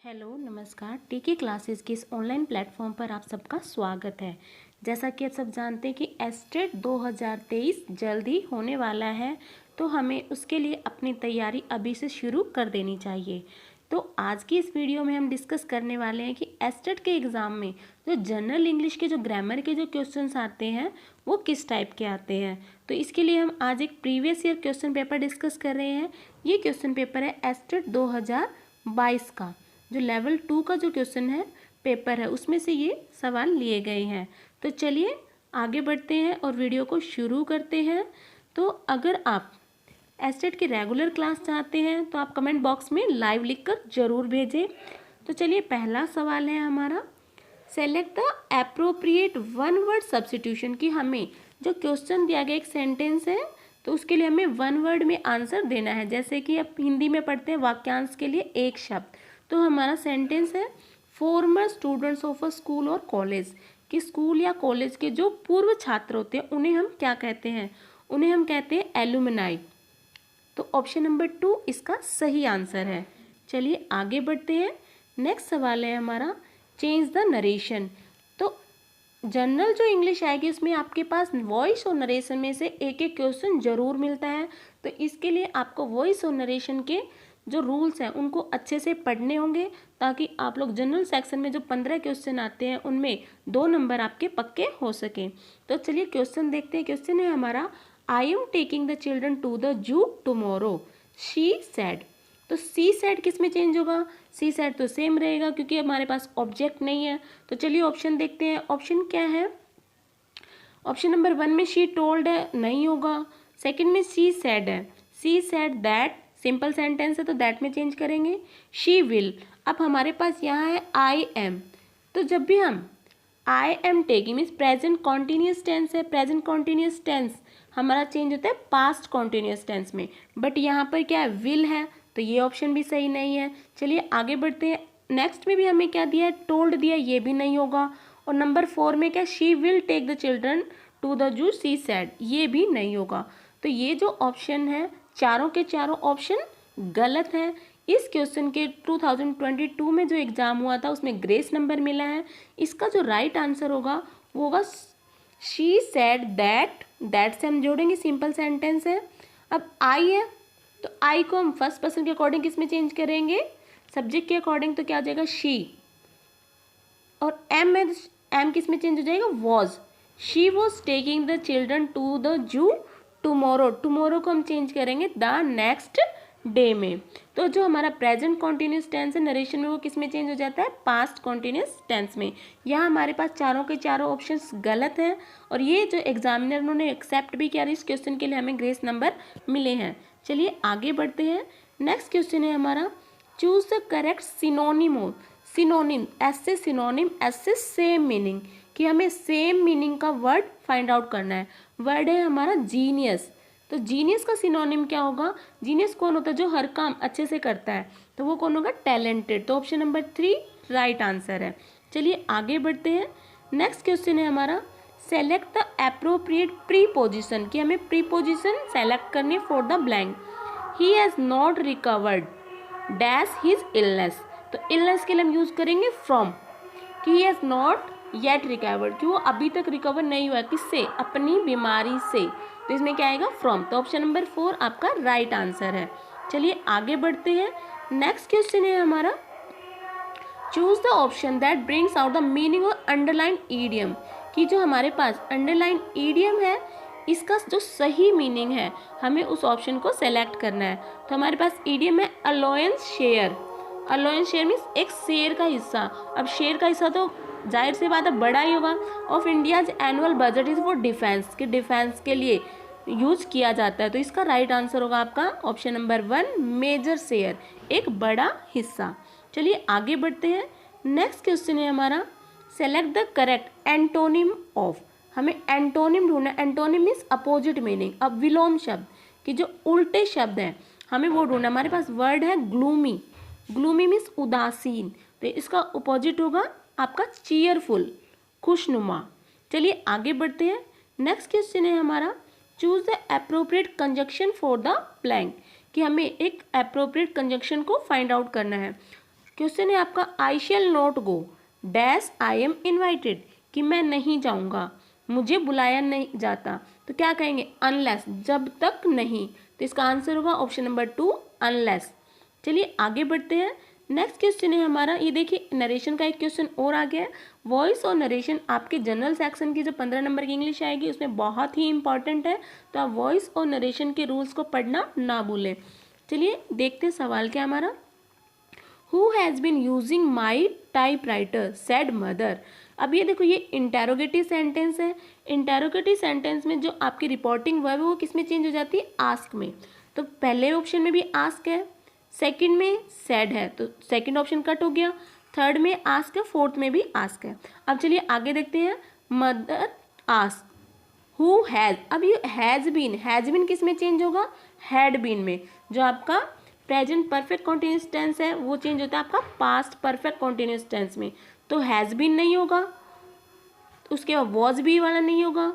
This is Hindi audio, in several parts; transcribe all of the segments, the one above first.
हेलो नमस्कार। टीके क्लासेस के इस ऑनलाइन प्लेटफॉर्म पर आप सबका स्वागत है। जैसा कि आप सब जानते हैं कि एस्टेट 2023 जल्द ही होने वाला है, तो हमें उसके लिए अपनी तैयारी अभी से शुरू कर देनी चाहिए। तो आज की इस वीडियो में हम डिस्कस करने वाले हैं कि एस्टेट के एग्ज़ाम में जो जनरल इंग्लिश के जो ग्रामर के जो क्वेश्चंस आते हैं वो किस टाइप के आते हैं। तो इसके लिए हम आज एक previous year question paper discuss कर रहे हैं। ये क्वेश्चन पेपर है एस्टेट 2022 का, जो लेवल 2 का जो क्वेश्चन है पेपर है उसमें से ये सवाल लिए गए हैं। तो चलिए आगे बढ़ते हैं और वीडियो को शुरू करते हैं। तो अगर आप एस्टेट की रेगुलर क्लास चाहते हैं तो आप कमेंट बॉक्स में लाइव लिखकर ज़रूर भेजें। तो चलिए पहला सवाल है हमारा, select the appropriate one word substitution. की हमें जो क्वेश्चन दिया गया एक सेंटेंस है तो उसके लिए हमें वन वर्ड में आंसर देना है। जैसे कि आप हिंदी में पढ़ते हैं वाक्यांश के लिए एक शब्द, तो हमारा सेंटेंस है farmer students of a school और कॉलेज। कि स्कूल या कॉलेज के जो पूर्व छात्र होते हैं उन्हें हम क्या कहते हैं, उन्हें हम कहते हैं एलुमनाई। तो ऑप्शन नंबर 2 इसका सही आंसर है। चलिए आगे बढ़ते हैं। नेक्स्ट सवाल है हमारा, चेंज द नरेशन। तो जनरल जो इंग्लिश आएगी उसमें आपके पास वॉइस और नरेशन में से एक एक क्वेश्चन जरूर मिलता है। तो इसके लिए आपको वॉइस और नरेशन के जो रूल्स हैं उनको अच्छे से पढ़ने होंगे, ताकि आप लोग जनरल सेक्शन में जो 15 क्वेश्चन आते हैं उनमें 2 नंबर आपके पक्के हो सके। तो चलिए क्वेश्चन देखते हैं। क्वेश्चन है हमारा, I am taking the children to the zoo tomorrow, she said. तो सी सेड किस में चेंज होगा, सी सेड तो सेम रहेगा क्योंकि हमारे पास ऑब्जेक्ट नहीं है। तो चलिए ऑप्शन देखते हैं। ऑप्शन क्या है, ऑप्शन नंबर 1 में शी टोल्ड है, नहीं होगा। सेकंड में शी सेड है, she said that, simple sentence है तो दैट में चेंज करेंगे। शी विल, अब हमारे पास यहाँ है आई एम। तो जब भी हम I am taking means present continuous tense है, प्रेजेंट कॉन्टिन्यूस टेंस हमारा चेंज होता है पास्ट कॉन्टिन्यूस टेंस में, बट यहाँ पर क्या है विल है, तो ये ऑप्शन भी सही नहीं है। चलिए आगे बढ़ते हैं। नेक्स्ट में भी हमें क्या दिया है, टोल्ड दिया, ये भी नहीं होगा। और नंबर 4 में क्या, she will take the children to the zoo she said, ये भी नहीं होगा। तो ये जो ऑप्शन है चारों के चारों ऑप्शन गलत हैं। इस क्वेश्चन के 2022 में जो एग्जाम हुआ था उसमें ग्रेस नंबर मिला है। इसका जो राइट आंसर होगा वो होगा शी सेड दैट, दैट से हम जोड़ेंगे, सिंपल सेंटेंस है। अब आई है तो आई को हम फर्स्ट पर्सन के अकॉर्डिंग किस में चेंज करेंगे, सब्जेक्ट के अकॉर्डिंग, तो क्या हो जाएगा शी। और एम है, एम किस में चेंज हो जाएगा, was. She was taking the children to the zoo tomorrow, tomorrow को हम चेंज करेंगे द नेक्स्ट डे में। तो जो हमारा प्रेजेंट कॉन्टिन्यूस टेंस है नरेशन में वो किस में चेंज हो जाता है, पास्ट कॉन्टिन्यूस टेंस में। यहाँ हमारे पास चारों के चारों ऑप्शंस गलत हैं और ये जो एग्जामिनर उन्होंने एक्सेप्ट भी किया, इस क्वेश्चन के लिए हमें ग्रेस नंबर मिले हैं। चलिए आगे बढ़ते हैं। नेक्स्ट क्वेश्चन है हमारा, चूज द करेक्ट सिनोनिम। हो सिनोनिम, ऐसे सिनोनिम, ऐसे सेम मीनिंग, कि हमें सेम मीनिंग का वर्ड फाइंड आउट करना है। वर्ड है हमारा जीनियस। तो जीनियस का सिनोनिम क्या होगा, जीनियस कौन होता है, जो हर काम अच्छे से करता है, तो वो कौन होगा, टैलेंटेड। तो ऑप्शन नंबर 3 राइट आंसर है। चलिए आगे बढ़ते हैं। नेक्स्ट क्वेश्चन है हमारा, सेलेक्ट द एप्रोप्रिएट प्रीपोजिशन। कि हमें प्रीपोजिशन सेलेक्ट करनी है for the blank. He has not recovered dash his illness. तो इलनेस के लिए हम यूज करेंगे फ्रॉम, कि he has not yet recovered, कि वो अभी तक रिकवर नहीं हुआ, किससे, अपनी बीमारी से। तो इसमें क्या आएगा, फ्रॉम। तो ऑप्शन नंबर 4 आपका राइट आंसर है। चलिए आगे बढ़ते हैं। नेक्स्ट क्वेश्चन है हमारा, choose the option that brings out the meaning of underline idiom. कि जो हमारे पास अंडरलाइन ईडियम है इसका जो सही मीनिंग है हमें उस ऑप्शन को सेलेक्ट करना है। तो हमारे पास ईडियम है अलोयंस शेयर। अलोयंस शेयर मीन्स एक शेयर का हिस्सा। अब शेयर का हिस्सा तो जाहिर सी बात है बड़ा ही होगा। Of India's annual budget is for defence, के डिफेंस के लिए यूज किया जाता है। तो इसका राइट आंसर होगा आपका ऑप्शन नंबर 1 मेजर शेयर, एक बड़ा हिस्सा। चलिए आगे बढ़ते हैं। नेक्स्ट क्वेश्चन है हमारा, select the correct antonym of. हमें एंटोनिम ढूंढना है। Antonym means opposite meaning. अब विलोम शब्द की जो उल्टे शब्द हैं हमें वो ढूंढना। हमारे पास वर्ड है ग्लूमी। ग्लूमी मीन्स उदासीन, तो इसका अपोजिट होगा आपका चीयरफुल, खुशनुमा। चलिए आगे बढ़ते हैं। नेक्स्ट क्वेश्चन है हमारा, choose the appropriate conjunction for the blank. कि हमें एक एप्रोप्रिएट कंजक्शन को फाइंड आउट करना है। क्वेश्चन है आपका I shall not go dash I am invited, कि मैं नहीं जाऊंगा, मुझे बुलाया नहीं जाता। तो क्या कहेंगे, अनलेस, जब तक नहीं। तो इसका आंसर होगा ऑप्शन नंबर 2 अनलेस। चलिए आगे बढ़ते हैं। नेक्स्ट क्वेश्चन है हमारा, ये देखिए नरेशन का एक क्वेश्चन और आ गया है। वॉइस और नरेशन आपके जनरल सेक्शन की जो 15 नंबर की इंग्लिश आएगी उसमें बहुत ही इंपॉर्टेंट है, तो आप वॉइस और नरेशन के रूल्स को पढ़ना ना भूलें। चलिए देखते हैं सवाल क्या हमारा। Who has been using my typewriter said mother। अब ये देखो, ये इंटेरोगेटिव सेंटेंस है। इंटेरोगेटिव सेंटेंस में जो आपकी रिपोर्टिंग वर्ब है वो किस में चेंज हो जाती है, आस्क में। तो पहले ऑप्शन में भी आस्क है, सेकंड में सैड है, तो सेकंड ऑप्शन कट हो गया। थर्ड में आस्क है, फोर्थ में भी आस्क है। अब चलिए आगे देखते हैं। मदर आस्क हु हैज़, अब ये हैज़ बीन किस में चेंज होगा, हैड बीन में। जो आपका प्रेजेंट परफेक्ट कॉन्टिन्यूस टेंस है वो चेंज होता है आपका पास्ट परफेक्ट कॉन्टिन्यूस टेंस में। तो हैज़ बीन नहीं होगा, उसके बाद वॉज बी वाला नहीं होगा,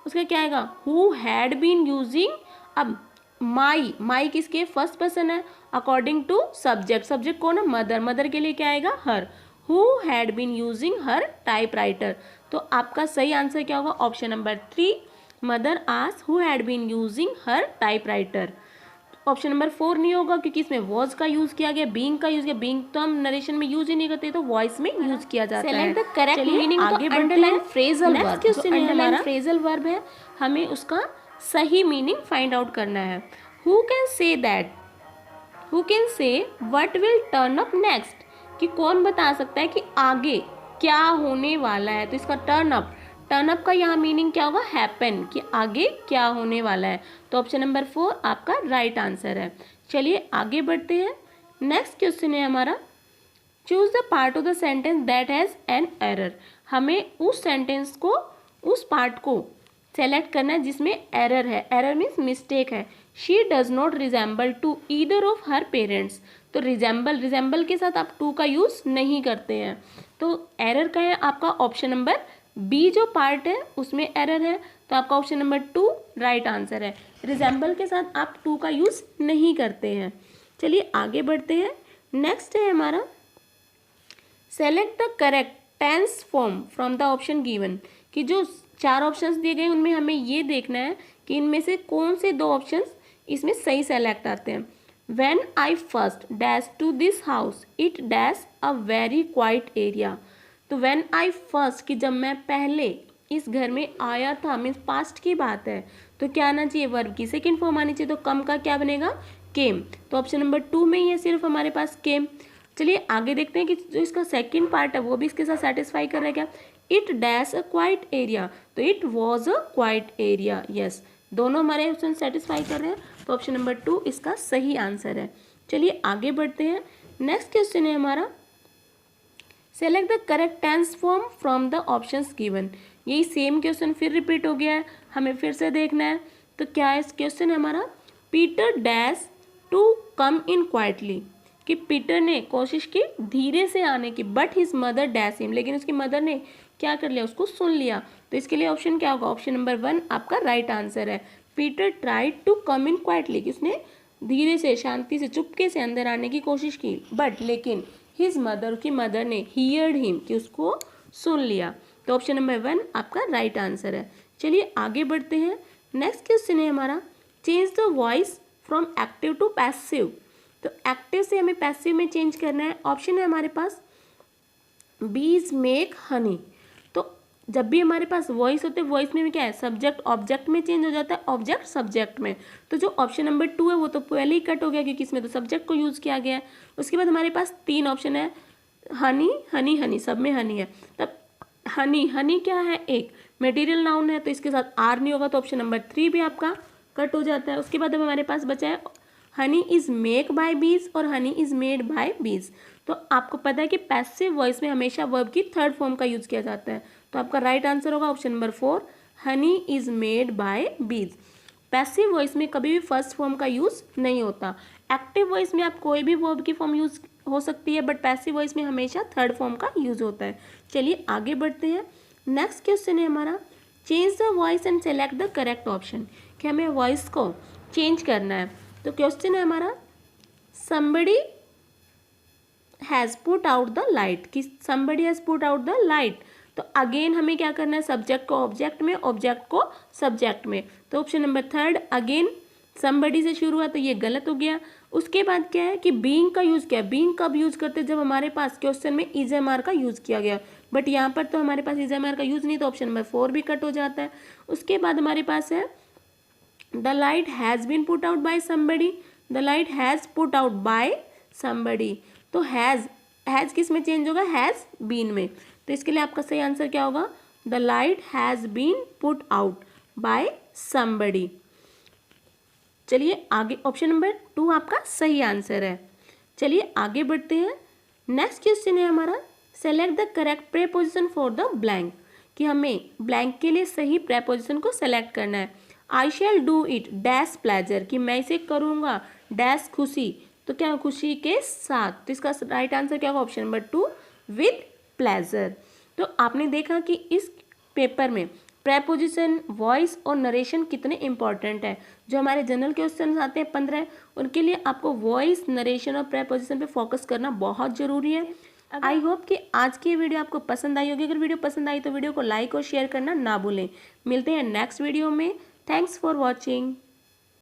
उसका क्या आएगा, हु हैड बीन यूजिंग। अब माई किसके, फर्स्ट पर्सन है, अकॉर्डिंग टू सब्जेक्ट, सब्जेक्ट कौन है, मदर, मदर के लिए क्या आएगा, her. Who had been using her typewriter. तो आपका सही आंसर क्या होगा, option number 3 mother asked who had been using her typewriter. Option number 4 नहीं होगा क्योंकि इसमें वॉज का यूज किया गया, बीइंग का यूज किया, बीइंग तो हम नरेशन में यूज ही नहीं करते, तो वॉइस में यूज किया जाता है। सेलेक्ट द करेक्ट मीनिंग आगे underline phrasal verb. Next question है हमारा, फ्रेजल वर्ब है, हमें उसका सही मीनिंग फाइंड आउट करना है। Who can say that, who can say what will turn up next, कि कौन बता सकता है कि आगे क्या होने वाला है। तो इसका टर्न अप का यहाँ मीनिंग क्या होगा, हैपन, कि आगे क्या होने वाला है। तो ऑप्शन नंबर 4 आपका राइट आंसर है। चलिए आगे बढ़ते हैं। नेक्स्ट क्वेश्चन है हमारा, choose the part of the sentence that has an error. हमें उस सेंटेंस को, उस पार्ट को सेलेक्ट करना है जिसमें एरर है। एरर मीन्स मिस्टेक है। She does not resemble to either of her parents. तो रिजेंबल के साथ आप टू का यूज नहीं करते हैं, तो एरर का है आपका ऑप्शन नंबर बी। जो पार्ट है उसमें एरर है, तो आपका ऑप्शन नंबर 2 राइट आंसर है। रिजेंबल के साथ आप टू का यूज नहीं करते हैं। चलिए आगे बढ़ते हैं। नेक्स्ट है हमारा, select the correct tense form from the option given. कि जो 4 ऑप्शंस दिए गए उनमें हमें ये देखना है कि इनमें से कौन से 2 ऑप्शंस इसमें सही सेलेक्ट आते हैं। When I first dash to this house it dash a very quiet area. तो व्हेन आई फर्स्ट, कि जब मैं पहले इस घर में आया था, मीन्स पास्ट की बात है, तो क्या आना चाहिए, वर्ब की सेकंड फॉर्म आनी चाहिए। तो कम का क्या बनेगा, केम। तो ऑप्शन नंबर 2 में ही है सिर्फ हमारे पास केम। चलिए आगे देखते हैं कि जो इसका सेकंड पार्ट है वो भी इसके साथ सेटिस्फाई कर रहा है क्या। It dash a quiet area, तो it was a quiet area. Yes, दोनों हमारे ऑप्शन सेटिस्फाई कर रहे हैं, तो ऑप्शन नंबर 2 इसका सही आंसर है। चलिए आगे बढ़ते हैं। नेक्स्ट क्वेश्चन है हमारा, select the correct tense form from the options given. यही सेम क्वेश्चन फिर रिपीट हो गया है, हमें फिर से देखना है। तो क्या है इस क्वेश्चन है हमारा, Peter dash to come in quietly. कि पीटर ने कोशिश की धीरे से आने की, but his mother dash him, लेकिन उसकी मदर ने क्या कर लिया, उसको सुन लिया। तो इसके लिए ऑप्शन क्या होगा, ऑप्शन नंबर 1 आपका राइट आंसर है। Peter tried to come in quietly, कि उसने धीरे से, शांति से, चुपके से अंदर आने की कोशिश की, बट लेकिन हिज मदर, की मदर ने हियर्ड हिम, कि उसको सुन लिया। तो ऑप्शन नंबर 1 आपका राइट आंसर है। चलिए आगे बढ़ते हैं। नेक्स्ट क्वेश्चन है हमारा, change the voice from active to passive. तो एक्टिव से हमें पैसिव में चेंज करना है। ऑप्शन है हमारे पास बीज मेक हनी। तो जब भी हमारे पास वॉइस होते हैं, वॉइस में क्या है, सब्जेक्ट ऑब्जेक्ट में चेंज हो जाता है, ऑब्जेक्ट सब्जेक्ट में। तो जो ऑप्शन नंबर 2 है वो तो पहले ही कट हो गया क्योंकि इसमें तो सब्जेक्ट को यूज़ किया गया है। उसके बाद हमारे पास 3 ऑप्शन है, हनी हनी हनी, सब में हनी है। तब हनी क्या है, एक मटेरियल नाउन है, तो इसके साथ आर नहीं होगा, तो ऑप्शन नंबर 3 भी आपका कट हो जाता है। उसके बाद अब हमारे पास बचा है हनी इज़ मेक बाय बीज और हनी इज़ मेड बाय बीज। तो आपको पता है कि पैसिव वॉइस में हमेशा वर्ब की थर्ड फॉर्म का यूज़ किया जाता है, तो आपका राइट आंसर होगा option number 4, Honey is made by बीज। पैसिव वॉइस में कभी भी फर्स्ट फॉर्म का यूज़ नहीं होता। एक्टिव वॉइस में आप कोई भी वर्ब की फॉर्म यूज़ हो सकती है, बट पैसिव वॉइस में हमेशा थर्ड फॉर्म का यूज़ होता है। चलिए आगे बढ़ते हैं। नेक्स्ट क्वेश्चन है हमारा, change the voice and select the correct option. कि हमें वॉइस को चेंज करना है। तो क्वेश्चन है हमारा, somebody has put out the light, कि somebody has put out the light. तो अगेन हमें क्या करना है, सब्जेक्ट को ऑब्जेक्ट में, ऑब्जेक्ट को सब्जेक्ट में। तो option number third again somebody से शुरू हुआ तो ये गलत हो गया। उसके बाद क्या है कि बीइंग का यूज़ किया। बीइंग कब यूज़ करते, जब हमारे पास क्वेश्चन में इज एम आर का यूज़ किया गया, बट यहाँ पर तो हमारे पास इज एम आर का यूज़ नहीं, तो ऑप्शन नंबर 4 भी कट हो जाता है। उसके बाद हमारे पास है the light has been put out by somebody, the light has put out by somebody. तो हैज़ किस में चेंज होगा, हैज़ बीन में। तो इसके लिए आपका सही आंसर क्या होगा, the light has been put out by somebody. चलिए आगे, ऑप्शन नंबर 2 आपका सही आंसर है। चलिए आगे बढ़ते हैं। नेक्स्ट क्वेश्चन है हमारा, select the correct preposition for the blank, कि हमें ब्लैंक के लिए सही प्रेपोजिशन को सेलेक्ट करना है। I shall do it dash pleasure, कि मैं इसे करूँगा डैश खुशी, तो क्या खुशी के साथ। तो इसका राइट आंसर क्या होगा, ऑप्शन नंबर 2 विद प्लेजर। तो आपने देखा कि इस पेपर में प्रेपोजिशन, वॉइस और नरेशन कितने इंपॉर्टेंट है। जो हमारे जनरल क्वेश्चन आते हैं 15, उनके लिए आपको वॉइस, नरेशन और प्रेपोजिशन पे फोकस करना बहुत जरूरी है। आई होप कि आज की वीडियो आपको पसंद आई होगी। अगर वीडियो पसंद आई तो वीडियो को लाइक और शेयर करना ना भूलें। मिलते हैं नेक्स्ट वीडियो में। Thanks for watching.